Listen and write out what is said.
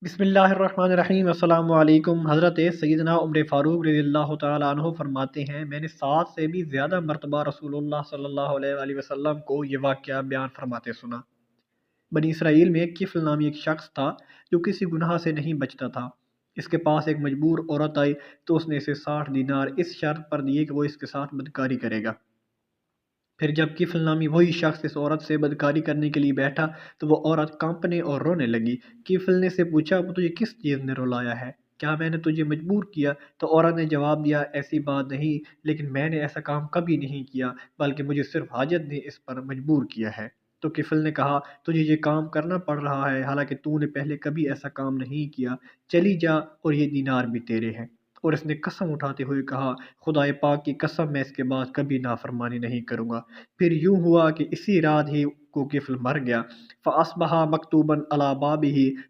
बिस्मिल्लाहिर्रहमानिर्रहीम। अस्सलामु अलैकुम। हज़रत सैयदना उमर फ़ारूक रज़ी अल्लाह तआला अन्हु फरमाते हैं, मैंने 7 से भी ज़्यादा मरतबा रसूलुल्लाह सल्लल्लाहु अलैहि वसल्लम को ये वाक़या बयान फरमाते सुना। बनी इसराइल में किफ़ल नामी एक शख्स था जो किसी गुनाह से नहीं बचता था। इसके पास एक मजबूर औरत आई तो उसने इसे 60 दीनार इस शर्त पर दिए कि वो इसके साथ बदकारी करेगा। फिर जब किफ़ल नामी वही शख्स इस औरत से बदकारी करने के लिए बैठा तो वो औरत कांपने और रोने लगी। किफ़ल ने से पूछा, वो तुझे किस चीज़ ने रुलाया है? क्या मैंने तुझे मजबूर किया? तो औरत ने जवाब दिया, ऐसी बात नहीं, लेकिन मैंने ऐसा काम कभी नहीं किया, बल्कि मुझे सिर्फ हाजत ने इस पर मजबूर किया है। तो किफ़ल ने कहा, तुझे ये काम करना पड़ रहा है, हालांकि तूने पहले कभी ऐसा काम नहीं किया। चली जा और ये दीनार भी तेरे हैं। और इसने कसम उठाते हुए कहा, खुदाए पाक की कसम, मैं इसके बाद कभी नाफरमानी नहीं करूँगा। फिर यूँ हुआ कि इसी रात ही को किफ़ल मर गया। फ़अस्बहा मकतूबन अला बाबिही,